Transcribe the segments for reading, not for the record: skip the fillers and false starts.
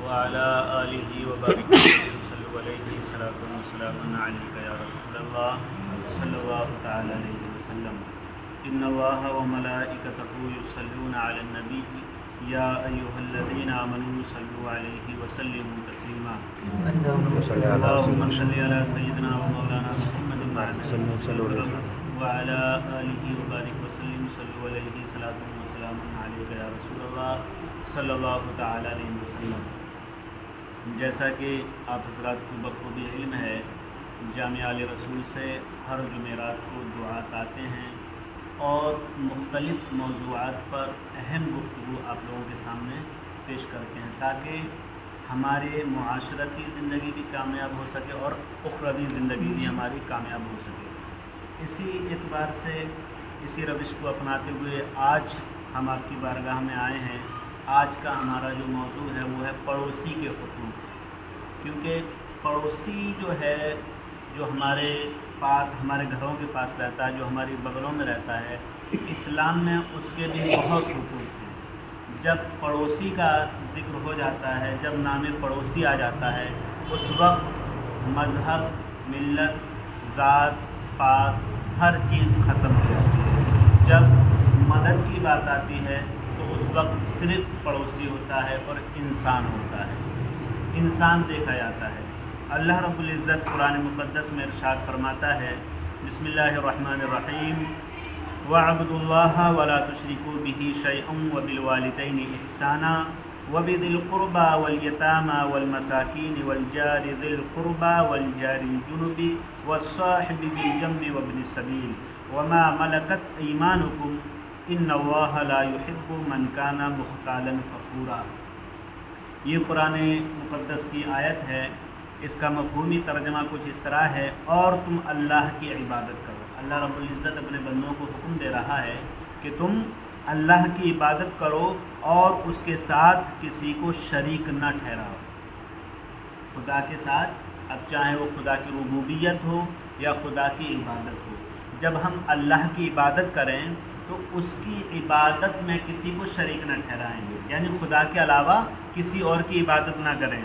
وعلى آله وبارك وسلم صلوا عليه صلاة وسلام عليك يا رسول الله صلى الله تعالى عليه وسلم إن الله وملائكته يصلون على النبي يا أيها الذين آمنوا صلوا عليه وسلموا تسليما اللهم صل على سيدنا ومولانا محمد وعلى آله وبارك وسلم صلوا عليه صلاة وسلام عليك يا رسول الله صلی اللہ تعالی علیہ وسلم۔ جیسا کہ آپ حضرات کو بخوبی علم ہے، جامعہ آل رسول سے ہر جمعرات کو دعات آتے ہیں اور مختلف موضوعات پر اہم گفتگو آپ لوگوں کے سامنے پیش کرتے ہیں تاکہ ہمارے معاشرتی زندگی بھی کامیاب ہو سکے اور اخروی زندگی بھی ہماری کامیاب ہو سکے۔ اسی اعتبار سے اسی روش کو اپناتے ہوئے آج ہم آپ کی بارگاہ میں آئے ہیں۔ آج کا ہمارا جو موضوع ہے وہ ہے پڑوسی کے حقوق، کیونکہ پڑوسی جو ہے جو ہمارے گھروں کے پاس رہتا ہے، جو ہماری بغلوں میں رہتا ہے، اسلام میں اس کے بھی بہت حقوق ہیں۔ جب پڑوسی کا ذکر ہو جاتا ہے، جب نام پڑوسی آ جاتا ہے، اس وقت مذہب، ملت، ذات پات ہر چیز ختم ہو جاتی ہے۔ جب مدد کی بات آتی ہے تو اس وقت صرف پڑوسی ہوتا ہے اور انسان ہوتا ہے، انسان دیکھا جاتا ہے۔ اللہ رب العزت قرآن مقدس میں ارشاد فرماتا ہے، بسم اللہ الرحمن الرحیم، وَاعْبُدُوا اللَّهَ وَلَا تُشْرِكُوا بِهِ شَيْئًا وَبِالْوَالِدَيْنِ إِحْسَانًا وَبِذِي الْقُرْبَى وَالْيَتَامَى وَالْمَسَاكِينِ وَالْجَارِ ذِي الْقُرْبَى وَالْجَارِ الْجُنُبِ وَالصَّاحِبِ بِالْجَنبِ وَابْنِ السَّبِيلِ وَمَا مَلَكَتْ أَيْمَانُكُمْ إِنَّ اللَّهَ لَا يُحِبُّ مَنْ كَانَ مُخْتَالًا فَخُورًا۔ یہ قرآن مقدس کی آیت ہے۔ اس کا مفہومی ترجمہ کچھ اس طرح ہے، اور تم اللہ کی عبادت کرو۔ اللہ رب العزت اپنے بندوں کو حکم دے رہا ہے کہ تم اللہ کی عبادت کرو اور اس کے ساتھ کسی کو شریک نہ ٹھہراؤ۔ خدا کے ساتھ، اب چاہے وہ خدا کی ربوبیت ہو یا خدا کی عبادت ہو، جب ہم اللہ کی عبادت کریں تو اس کی عبادت میں کسی کو شریک نہ ٹھہرائیں گے، یعنی خدا کے علاوہ کسی اور کی عبادت نہ کریں۔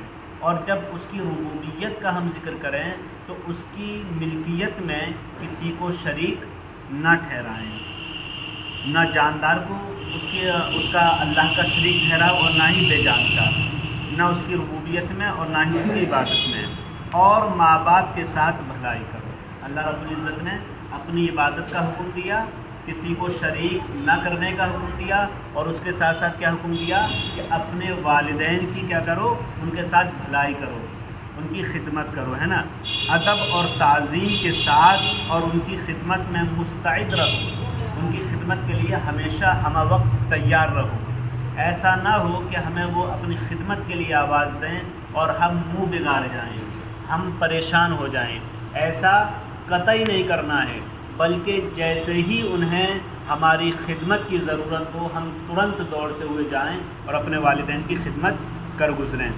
اور جب اس کی ربوبیت کا ہم ذکر کریں تو اس کی ملکیت میں کسی کو شریک نہ ٹھہرائیں، نہ جاندار کو اس کا اللہ کا شریک ٹھہراؤ اور نہ ہی بے جان کا، نہ اس کی ربوبیت میں اور نہ ہی اس کی عبادت میں، اور ماں باپ کے ساتھ بھلائی کرو۔ اللہ رب العزت نے اپنی عبادت کا حکم دیا، کسی کو شریک نہ کرنے کا حکم دیا، اور اس کے ساتھ ساتھ کیا حکم دیا کہ اپنے والدین کی کیا کرو، ان کے ساتھ بھلائی کرو، ان کی خدمت کرو، ہے نا، ادب اور تعظیم کے ساتھ، اور ان کی خدمت میں مستعد رہو، ان کی خدمت کے لیے ہمیشہ ہمہ وقت تیار رہو۔ ایسا نہ ہو کہ ہمیں وہ اپنی خدمت کے لیے آواز دیں اور ہم منہ بگاڑ جائیں، ہم پریشان ہو جائیں۔ ایسا قطعی نہیں کرنا ہے، بلکہ جیسے ہی انہیں ہماری خدمت کی ضرورت ہو ہم ترنت دوڑتے ہوئے جائیں اور اپنے والدین کی خدمت کر گزریں،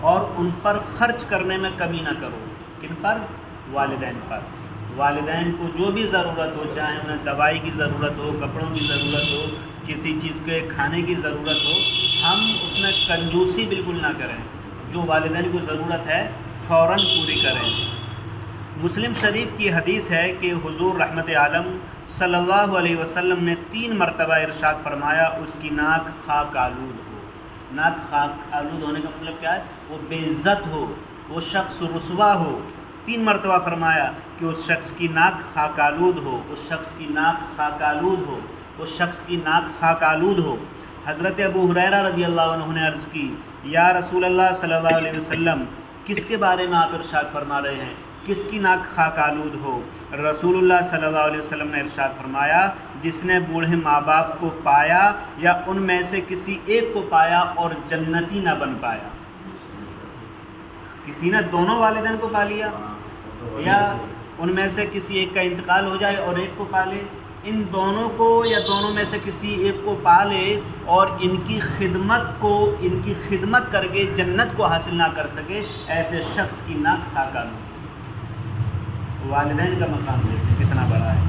اور ان پر خرچ کرنے میں کمی نہ کرو۔ کن پر؟ والدین پر۔ والدین کو جو بھی ضرورت ہو، چاہے انہیں دوائی کی ضرورت ہو، کپڑوں کی ضرورت ہو، کسی چیز کے کھانے کی ضرورت ہو، ہم اس میں کنجوسی بالکل نہ کریں، جو والدین کو ضرورت ہے فوراً پوری کریں۔ مسلم شریف کی حدیث ہے کہ حضور رحمت عالم صلی اللہ علیہ وسلم نے 3 مرتبہ ارشاد فرمایا، اس کی ناک خاک آلود ہو۔ ناک خاک آلود ہونے کا مطلب کیا ہے؟ وہ بے عزت ہو، وہ شخص رسوا ہو۔ 3 مرتبہ فرمایا کہ اس شخص کی ناک خاک آلود ہو، اس شخص کی ناک خاک آلود ہو، اس شخص کی ناک خاک آلود ہو۔ حضرت ابو ہریرہ رضی اللہ عنہ نے عرض کی، یا رسول اللہ صلی اللہ علیہ وسلم، کس کے بارے میں آپ ارشاد فرما رہے ہیں؟ کس کی ناک خاک آلود ہو؟ رسول اللہ صلی اللہ علیہ وسلم نے ارشاد فرمایا، جس نے بوڑھے ماں باپ کو پایا یا ان میں سے کسی ایک کو پایا اور جنتی نہ بن پایا۔ کسی نے دونوں والدین کو پا لیا یا ان میں سے کسی ایک کا انتقال ہو جائے اور ایک کو پا لے، ان دونوں کو یا دونوں میں سے کسی ایک کو پا لے اور ان کی خدمت کر کے جنت کو حاصل نہ کر سکے، ایسے شخص کی ناک خاک آلود۔ والدین کا مقام دیکھیں کتنا بڑا ہے۔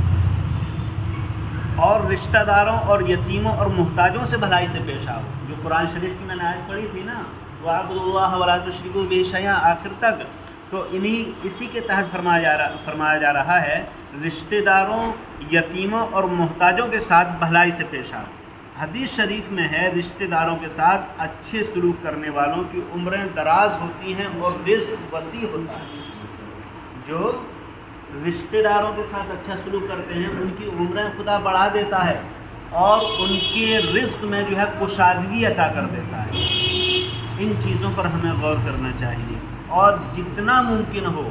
اور رشتہ داروں اور یتیموں اور محتاجوں سے بھلائی سے پیش آؤ. جو قرآن شریف کی میں نے آیت پڑھی تھی نا، وَاعْبُدُوا اللَّهَ وَلَا تُشْرِكُوا بِهِ شَيْئًا آخر تک، تو اسی کے تحت فرمایا جا رہا ہے رشتہ داروں، یتیموں اور محتاجوں کے ساتھ بھلائی سے پیش آؤ. حدیث شریف میں ہے رشتہ داروں کے ساتھ اچھے سلوک کرنے والوں کی عمریں دراز ہوتی ہیں اور رزق وسیع ہوتا ہے. جو رشتہ داروں کے ساتھ اچھا سلوک کرتے ہیں ان کی عمریں خدا بڑھا دیتا ہے اور ان کے رزق میں جو ہے کشادگی عطا کر دیتا ہے. ان چیزوں پر ہمیں غور کرنا چاہیے، اور جتنا ممکن ہو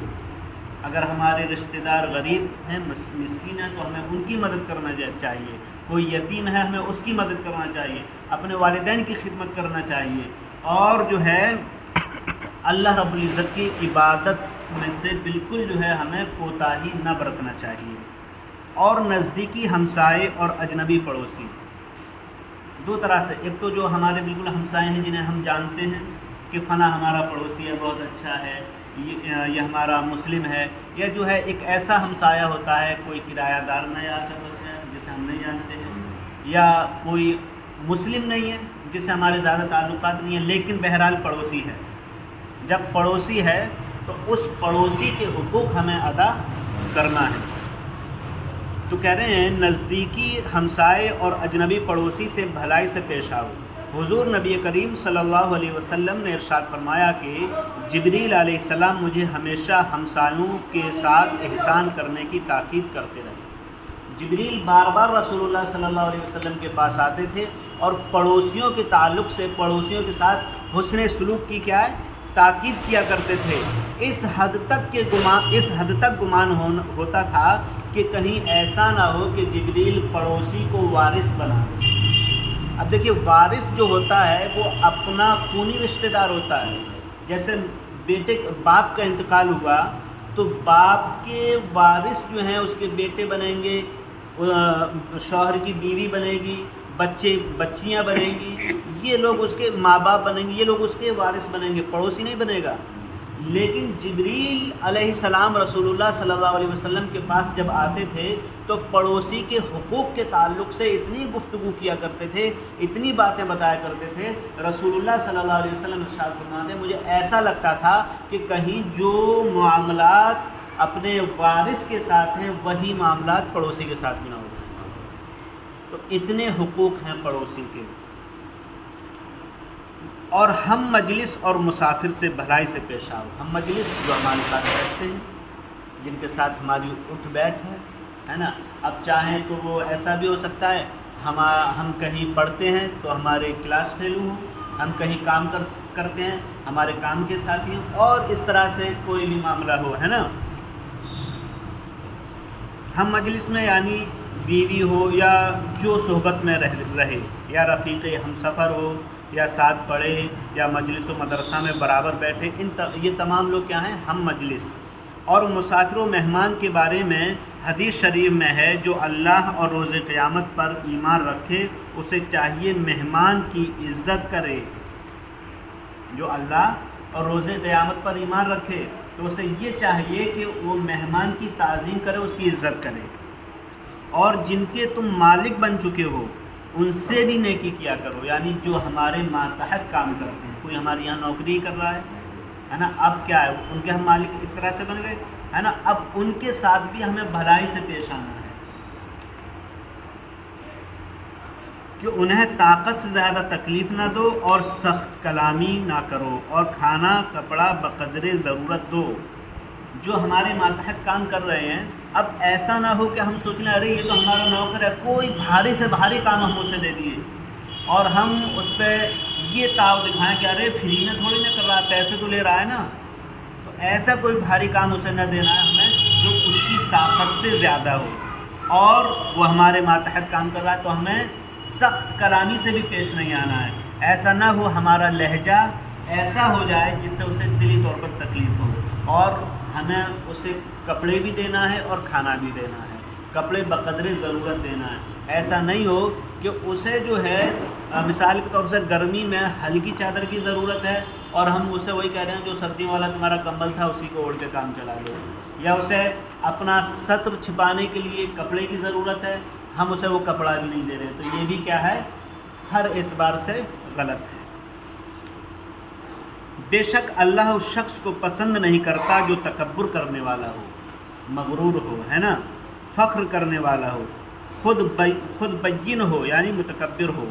اگر ہمارے رشتہ دار غریب ہیں، مسکین ہیں، تو ہمیں ان کی مدد کرنا چاہیے. کوئی یتیم ہے ہمیں اس کی مدد کرنا چاہیے، اپنے والدین کی خدمت کرنا چاہیے، اور جو ہے اللہ رب العزت کی عبادت میں سے بالکل جو ہے ہمیں کوتاہی نہ برتنا چاہیے. اور نزدیکی ہمسائے اور اجنبی پڑوسی دو طرح سے، ایک تو جو ہمارے بالکل ہمسائے ہیں جنہیں ہم جانتے ہیں کہ فلاں ہمارا پڑوسی ہے، بہت اچھا ہے، یہ ہمارا مسلم ہے، یا جو ہے ایک ایسا ہمسایہ ہوتا ہے کوئی کرایہ دار نیا بس ہے جسے ہم نہیں جانتے ہیں، یا کوئی مسلم نہیں ہے جس سے ہمارے زیادہ تعلقات نہیں ہیں لیکن بہرحال پڑوسی ہے. جب پڑوسی ہے تو اس پڑوسی کے حقوق ہمیں ادا کرنا ہے. تو کہہ رہے ہیں نزدیکی ہمسائے اور اجنبی پڑوسی سے بھلائی سے پیش آؤ. حضور نبی کریم صلی اللہ علیہ وسلم نے ارشاد فرمایا کہ جبریل علیہ السلام مجھے ہمیشہ ہمسایوں کے ساتھ احسان کرنے کی تاکید کرتے رہے. جبریل بار بار رسول اللہ صلی اللہ علیہ وسلم کے پاس آتے تھے اور پڑوسیوں کے تعلق سے پڑوسیوں کے ساتھ حسن سلوک کی کیا ہے تاکید کیا کرتے تھے. اس حد تک گمان ہوتا تھا کہ کہیں ایسا نہ ہو کہ جبریل پڑوسی کو وارث بنا دے. اب دیکھیے وارث جو ہوتا ہے وہ اپنا خونی رشتہ دار ہوتا ہے. جیسے باپ کا انتقال ہوا تو باپ کے وارث جو ہیں اس کے بیٹے بنیں گے، شوہر کی بیوی بنے گی، بچیاں بنیں گی، یہ لوگ اس کے ماں باپ بنیں گے، یہ لوگ اس کے وارث بنیں گے، پڑوسی نہیں بنے گا. لیکن جبریل علیہ السلام رسول اللہ صلی اللہ علیہ وسلم کے پاس جب آتے تھے تو پڑوسی کے حقوق کے تعلق سے اتنی گفتگو کیا کرتے تھے، اتنی باتیں بتایا کرتے تھے. رسول اللہ صلی اللہ علیہ وسلم ارشاد فرماتے ہیں مجھے ایسا لگتا تھا کہ کہیں جو معاملات اپنے وارث کے ساتھ ہیں وہی معاملات پڑوسی کے ساتھ بھی نہ ہو. تو اتنے حقوق ہیں پڑوسی کے. اور ہم مجلس اور مسافر سے بھلائی سے پیش آؤ. ہم مجلس جو ہمارے ساتھ بیٹھتے ہیں، جن کے ساتھ ہماری اٹھ بیٹھ ہے نا. اب چاہیں تو وہ ایسا بھی ہو سکتا ہے ہم کہیں پڑھتے ہیں تو ہمارے کلاس فیلو ہوں، ہم کہیں کام کرتے ہیں ہمارے کام کے ساتھی ہوں، اور اس طرح سے کوئی بھی معاملہ ہو، ہے نا. ہم مجلس میں یعنی بیوی ہو یا جو صحبت میں رہے، یا رفیق ہم سفر ہو، یا ساتھ پڑھے، یا مجلس و مدرسہ میں برابر بیٹھے، یہ تمام لوگ کیا ہیں ہم مجلس. اور مسافر و مہمان کے بارے میں حدیث شریف میں ہے جو اللہ اور روز قیامت پر ایمان رکھے اسے چاہیے مہمان کی عزت کرے. جو اللہ اور روز قیامت پر ایمان رکھے تو اسے یہ چاہیے کہ وہ مہمان کی تعظیم کرے، اس کی عزت کرے. اور جن کے تم مالک بن چکے ہو ان سے بھی نیکی کیا کرو، یعنی جو ہمارے ماتحت کام کرتے ہیں. کوئی ہمارے یہاں نوکری کر رہا ہے نا، اب کیا ہے ان کے ہم مالک ایک طرح سے بن گئے، ہے نا. اب ان کے ساتھ بھی ہمیں بھلائی سے پیش آنا ہے کہ انہیں طاقت سے زیادہ تکلیف نہ دو اور سخت کلامی نہ کرو، اور کھانا کپڑا بقدر ضرورت دو. جو ہمارے ماتحت کام کر رہے ہیں اب ایسا نہ ہو کہ ہم سوچ لیں ارے یہ تو ہمارا نوکر ہے، کوئی بھاری سے بھاری کام ہم اسے دے دیے اور ہم اس پہ یہ تاؤ دکھائیں کہ ارے فری میں تھوڑی نہ کر رہا ہے، پیسے تو لے رہا ہے نا. تو ایسا کوئی بھاری کام اسے نہ دینا ہے ہمیں جو اس کی طاقت سے زیادہ ہو، اور وہ ہمارے ماتحت کام کر رہا ہے تو ہمیں سخت کلامی سے بھی پیش نہیں آنا ہے. ایسا نہ ہو ہمارا لہجہ ایسا ہو جائے جس سے اسے دلی طور پر تکلیف ہو. اور ہمیں اسے کپڑے بھی دینا ہے اور کھانا بھی دینا ہے، کپڑے بقدر ضرورت دینا ہے. ایسا نہیں ہو کہ اسے جو ہے مثال کے طور سے گرمی میں ہلکی چادر کی ضرورت ہے اور ہم اسے وہی کہہ رہے ہیں جو سردیوں والا تمہارا کمبل تھا اسی کو اوڑھ کے کام چلا لو، یا اسے اپنا سطر چھپانے کے لیے کپڑے کی ضرورت ہے ہم اسے وہ کپڑا بھی نہیں دے رہے، تو یہ بھی کیا ہے؟ ہر اعتبار سے غلط ہے۔ بے شک اللہ اس شخص کو پسند نہیں کرتا جو تکبر کرنے والا ہو، مغرور ہو، ہے نا، فخر کرنے والا ہو، خود بین ہو یعنی متکبر ہو۔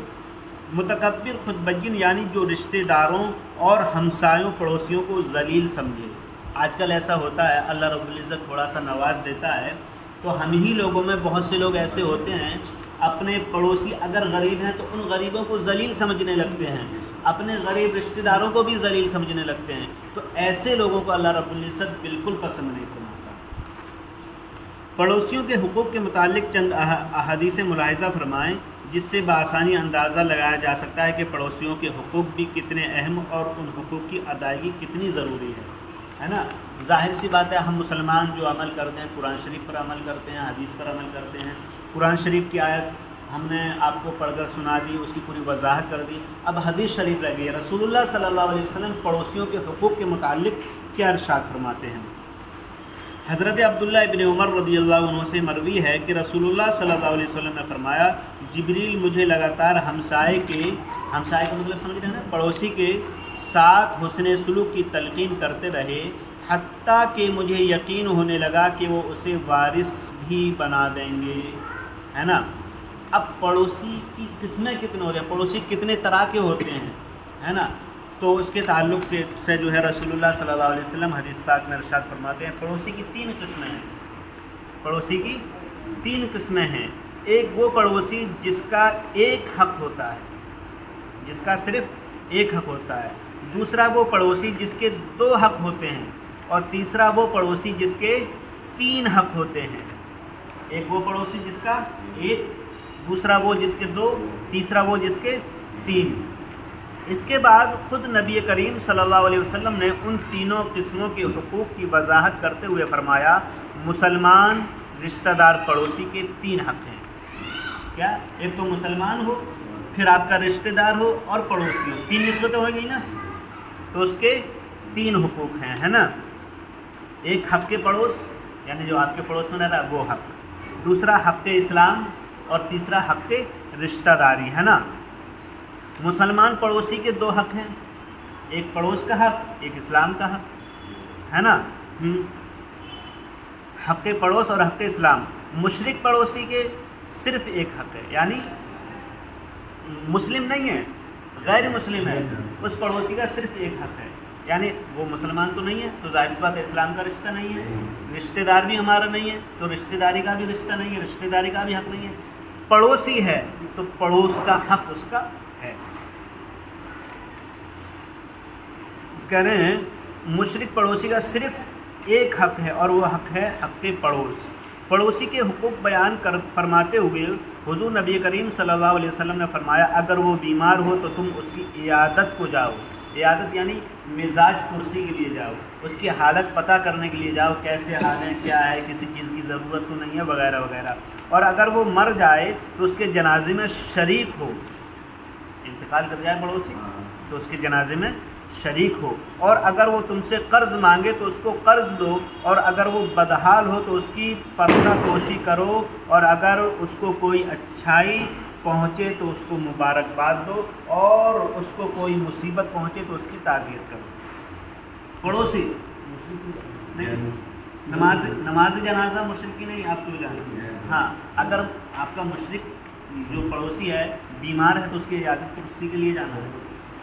متکبر خود بین یعنی جو رشتہ داروں اور ہمسایوں پڑوسیوں کو ذلیل سمجھے۔ آج کل ایسا ہوتا ہے، اللہ رب العزت تھوڑا سا نواز دیتا ہے تو ہم ہی لوگوں میں بہت سے لوگ ایسے ہوتے ہیں، اپنے پڑوسی اگر غریب ہیں تو ان غریبوں کو ذلیل سمجھنے لگتے ہیں، اپنے غریب رشتہ داروں کو بھی ذلیل سمجھنے لگتے ہیں۔ تو ایسے لوگوں کو اللہ رب العزت بالکل پسند نہیں فرماتا۔ پڑوسیوں کے حقوق کے متعلق چند احادیث ملاحظہ فرمائیں جس سے بآسانی اندازہ لگایا جا سکتا ہے کہ پڑوسیوں کے حقوق بھی کتنے اہم اور ان حقوق کی ادائیگی کتنی ضروری ہے نا۔ ظاہر سی بات ہے، ہم مسلمان جو عمل کرتے ہیں قرآن شریف پر عمل کرتے ہیں، حدیث پر عمل کرتے ہیں۔ قرآن شریف کی آیت ہم نے آپ کو پڑھ کر سنا دی، اس کی پوری وضاحت کر دی۔ اب حدیث شریف رہ گئی ہے۔ رسول اللہ صلی اللہ علیہ وسلم پڑوسیوں کے حقوق کے متعلق کیا ارشاد فرماتے ہیں؟ حضرت عبداللہ ابن عمر رضی اللہ عنہ سے مروی ہے کہ رسول اللہ صلی اللہ علیہ وسلم نے فرمایا، جبریل مجھے لگاتار ہمسائے کا مطلب سمجھ رہے ہیں نا، پڑوسی کے ساتھ حسن سلوک کی تلقین کرتے رہے، حتیٰ کہ مجھے یقین ہونے لگا کہ وہ اسے وارث بھی بنا دیں گے، ہے نا۔ اب پڑوسی کی قسمیں کتنے ہو رہے ہیں، پڑوسی کتنے طرح کے ہوتے ہیں، ہے نا۔ تو اس کے تعلق سے جو ہے رسول اللہ صلی اللہ علیہ وسلم حدیث پاک میں ارشاد فرماتے ہیں، پڑوسی کی 3 قسمیں ہیں، پڑوسی کی 3 قسمیں ہیں۔ ایک وہ پڑوسی جس کا ایک حق ہوتا ہے، جس کا صرف ایک حق ہوتا ہے۔ دوسرا وہ پڑوسی جس کے 2 حق ہوتے ہیں، اور تیسرا وہ پڑوسی جس کے 3 حق ہوتے ہیں۔ ایک وہ پڑوسی جس کا ایک، دوسرا وہ جس کے 2، تیسرا وہ جس کے 3۔ اس کے بعد خود نبی کریم صلی اللہ علیہ وسلم نے ان تینوں قسموں کے حقوق کی وضاحت کرتے ہوئے فرمایا، مسلمان رشتہ دار پڑوسی کے 3 حق ہیں۔ کیا؟ ایک تو مسلمان ہو، پھر آپ کا رشتہ دار ہو اور پڑوسی ہو، 3 نسبتیں ہو گئی نا، تو اس کے 3 حقوق ہیں، ہے نا۔ ایک حق کے پڑوس یعنی جو آپ کے پڑوس میں رہتا ہے وہ حق، دوسرا حق اسلام، اور تیسرا حق رشتہ داری، ہے نا۔ مسلمان پڑوسی کے 2 حق ہیں، ایک پڑوس کا حق، ایک اسلام کا حق، ہے نا۔ حق پڑوس اور حق اسلام۔ مشرک پڑوسی کے صرف ایک حق ہے، یعنی مسلم نہیں ہے، غیر مسلم ہے، اس پڑوسی کا صرف ایک حق ہے، یعنی وہ مسلمان تو نہیں ہے تو ظاہر سی بات ہے اسلام کا رشتہ نہیں ہے، رشتہ دار بھی ہمارا نہیں ہے تو رشتہ داری کا بھی رشتہ نہیں ہے، رشتہ داری کا بھی حق نہیں ہے۔ پڑوسی ہے تو پڑوس کا حق اس کا ہے۔ کہہ رہے ہیں مشرک پڑوسی کا صرف ایک حق ہے اور وہ حق ہے حق پڑوس۔ پڑوسی کے حقوق بیان فرماتے ہوئے حضور نبی کریم صلی اللہ علیہ وسلم نے فرمایا، اگر وہ بیمار ہو تو تم اس کی عیادت کو جاؤ، عیادت یعنی مزاج پرسی کے لیے جاؤ، اس کی حالت پتہ کرنے کے لیے جاؤ، کیسے حال ہے، کیا ہے، کسی چیز کی ضرورت تو نہیں ہے، وغیرہ وغیرہ۔ اور اگر وہ مر جائے تو اس کے جنازے میں شریک ہو، انتقال کر جائے پڑوسی تو اس کے جنازے میں شریک ہو۔ اور اگر وہ تم سے قرض مانگے تو اس کو قرض دو، اور اگر وہ بدحال ہو تو اس کی پردہ پوشی کرو، اور اگر اس کو کوئی اچھائی پہنچے تو اس کو مبارکباد دو، اور اس کو کوئی مصیبت پہنچے تو اس کی تعزیت کرو۔ پڑوسی نہیں، نماز جنازہ مشرک کی نہیں، آپ کو جانا۔ ہاں، اگر آپ کا مشرک جو پڑوسی ہے بیمار ہے تو اس کی عیادت پرسی کے لیے جانا ہے،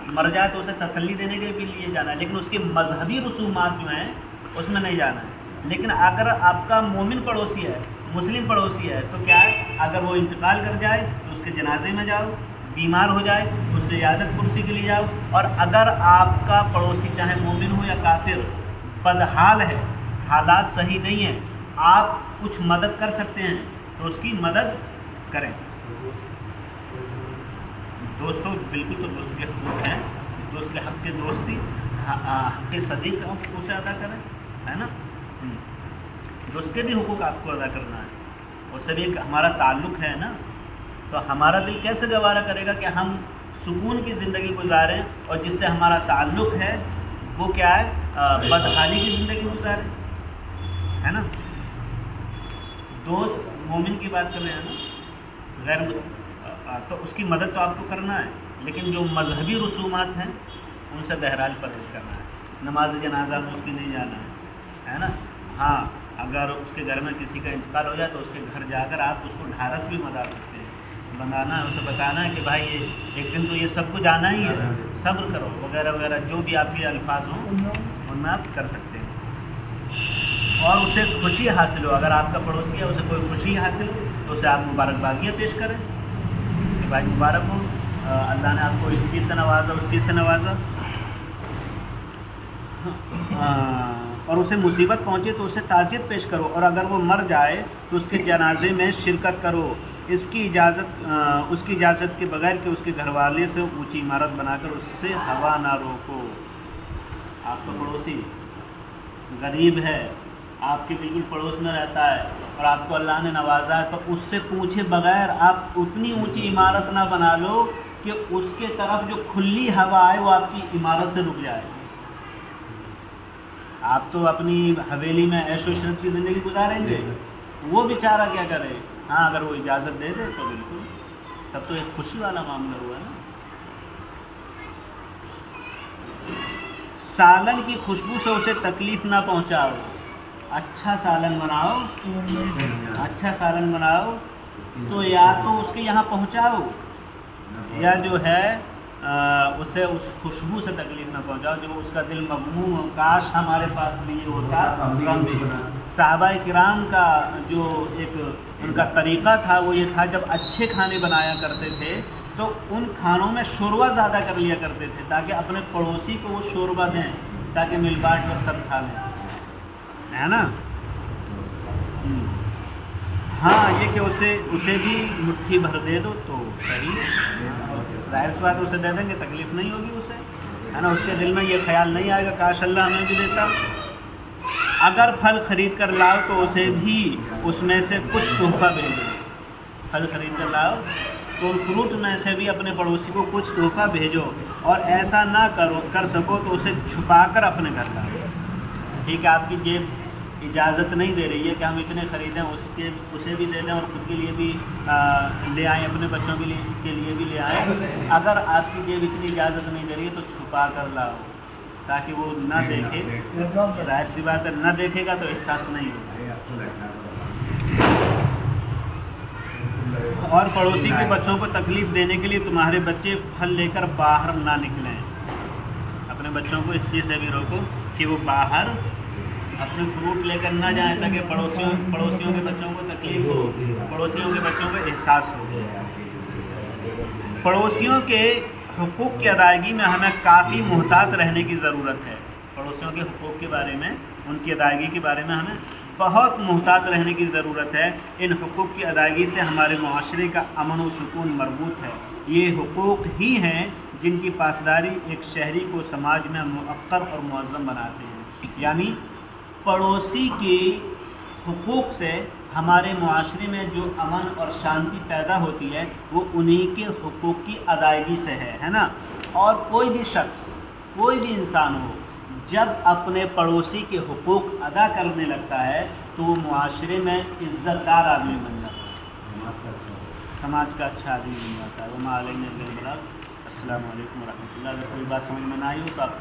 مر جائے تو اسے تسلی دینے کے لیے جانا ہے، لیکن اس کی مذہبی رسومات جو ہیں اس میں نہیں جانا ہے۔ لیکن اگر آپ کا مومن پڑوسی ہے، مسلم پڑوسی ہے، تو کیا ہے، اگر وہ انتقال کر جائے تو اس کے جنازے میں جاؤ، بیمار ہو جائے تو اس کی عیادت پرسی کے لیے جاؤ، اور اگر آپ کا پڑوسی چاہے مومن ہو یا کافر بدحال ہے، حالات صحیح نہیں ہیں، آپ کچھ مدد کر سکتے ہیں تو اس کی مدد کریں۔ دوستوں بالکل، تو دوست کے حقوق ہیں، دوست کے حق کے دوستی، حق صدیق آپ اسے ادا کریں، ہے نا۔ دوست کے بھی حقوق آپ کو ادا کرنا ہے، اس سے بھی ہمارا تعلق ہے نا، تو ہمارا دل کیسے گوارا کرے گا کہ ہم سکون کی زندگی گزاریں اور جس سے ہمارا تعلق ہے وہ کیا ہے، بدحالی کی زندگی گزاریں، ہے نا۔ دوست مومن کی بات کر رہے ہیں نا، تو اس کی مدد تو آپ کو کرنا ہے، لیکن جو مذہبی رسومات ہیں ان سے بہرحال پرہیز کرنا ہے۔ نماز جنازہ میں اس کی نہیں جانا ہے نا۔ ہاں اگر اس کے گھر میں کسی کا انتقال ہو جائے تو اس کے گھر جا کر آپ اس کو ڈھارس بھی بنا سکتے ہیں، بنانا ہے، اسے بتانا ہے کہ بھائی یہ ایک دن تو یہ سب کچھ آنا ہی ہے، صبر کرو وغیرہ وغیرہ، جو بھی آپ کے الفاظ ہوں ان میں آپ کر سکتے ہیں۔ اور اسے خوشی حاصل ہو، اگر آپ کا پڑوسی ہے اسے کوئی خوشی حاصل ہو تو اسے آپ مبارکبادیاں پیش کریں کہ بھائی مبارک ہو، اللہ نے آپ کو اس چیز سے نوازا، اس چیز سے نوازا۔ اور اسے مصیبت پہنچے تو اسے تعزیت پیش کرو، اور اگر وہ مر جائے تو اس کے جنازے میں شرکت کرو، اس کی اجازت کے بغیر کہ اس کے گھر والے سے اونچی عمارت بنا کر اس سے ہوا نہ روکو۔ آپ کا پڑوسی غریب ہے، آپ کے بالکل پڑوس میں رہتا ہے اور آپ کو اللہ نے نوازا ہے، تو اس سے پوچھے بغیر آپ اتنی اونچی عمارت نہ بنا لو کہ اس کے طرف جو کھلی ہوا آئے وہ آپ کی عمارت سے رک جائے۔ آپ تو اپنی حویلی میں عیش و عشرت کی زندگی گزاریں گے، وہ بیچارہ کیا کرے؟ ہاں اگر وہ اجازت دے دے تو بالکل، تب تو ایک خوشی والا معاملہ ہوا ہے نا۔ سالن کی خوشبو سے اسے تکلیف نہ پہنچاؤ، اچھا سالن بناؤ تو یا تو اس کے یہاں پہنچاؤ یا جو ہے اسے اس خوشبو سے تکلیف نہ پہنچاؤ جو اس کا دل مغموم ہو، کاش ہمارے پاس بھی یہ ہوتا۔ صحابہ کرام کا جو ایک ان کا طریقہ تھا وہ یہ تھا، جب اچھے کھانے بنایا کرتے تھے تو ان کھانوں میں شوربہ زیادہ کر لیا کرتے تھے تاکہ اپنے پڑوسی کو وہ شوربہ دیں، تاکہ مل بانٹ کر سب کھا لیں، ہے نا۔ ہاں یہ کہ اسے بھی مٹھی بھر دے دو تو صحیح ہے، ظاہر سی بات اسے دے دیں گے تکلیف نہیں ہوگی اسے، ہے نا، اس کے دل میں یہ خیال نہیں آئے گا کاش اللہ ہمیں بھی دیتا۔ اگر پھل خرید کر لاؤ تو اسے بھی اس میں سے کچھ تحفہ بھیجو، پھل خرید کر لاؤ تو ان فروٹ میں سے بھی اپنے پڑوسی کو کچھ تحفہ بھیجو، اور ایسا نہ کر سکو تو اسے چھپا کر اپنے گھر لاؤ۔ ٹھیک ہے، آپ کی جیب اجازت نہیں دے رہی ہے کہ ہم اتنے خریدیں، اسے بھی دے دیں اور خود کے لیے بھی لے آئیں، اپنے بچوں کے لیے بھی لے آئیں۔ اگر آپ کی جیب اتنی اجازت نہیں دے رہی ہے تو چھپا کر لاؤ تاکہ وہ نہ دیکھے، ظاہر سی بات ہے نہ دیکھے گا تو احساس نہیں ہوگا۔ اور پڑوسی کے بچوں کو تکلیف دینے کے لیے تمہارے بچے پھل لے کر باہر نہ نکلیں، اپنے بچوں کو اس چیز سے بھی روکو کہ وہ باہر اپنے فروٹ لے کر نہ جائیں تاکہ پڑوسیوں کے بچوں کو تکلیف ہو، پڑوسیوں کے بچوں کو احساس ہو۔ پڑوسیوں کے حقوق کی ادائیگی میں ہمیں کافی محتاط رہنے کی ضرورت ہے۔ پڑوسیوں کے حقوق کے بارے میں، ان کی ادائیگی کے بارے میں ہمیں بہت محتاط رہنے کی ضرورت ہے۔ ان حقوق کی ادائیگی سے ہمارے معاشرے کا امن و سکون مربوط ہے۔ یہ حقوق ہی ہیں جن کی پاسداری ایک شہری کو سماج میں موقر اور معظم بناتے ہیں۔ یعنی پڑوسی کے حقوق سے ہمارے معاشرے میں جو امن اور شانتی پیدا ہوتی ہے وہ انہی کے حقوق کی ادائیگی سے ہے نا۔ اور کوئی بھی شخص، کوئی بھی انسان ہو، جب اپنے پڑوسی کے حقوق ادا کرنے لگتا ہے تو وہ معاشرے میں عزت دار آدمی بن جاتا ہے، سماج کا اچھا آدمی بن جاتا ہے۔ وما علینا الا البلاغ۔ السلام علیکم ورحمۃ اللہ۔ اگر کوئی بات سمجھ میں نہ آئی ہو تو آپ کو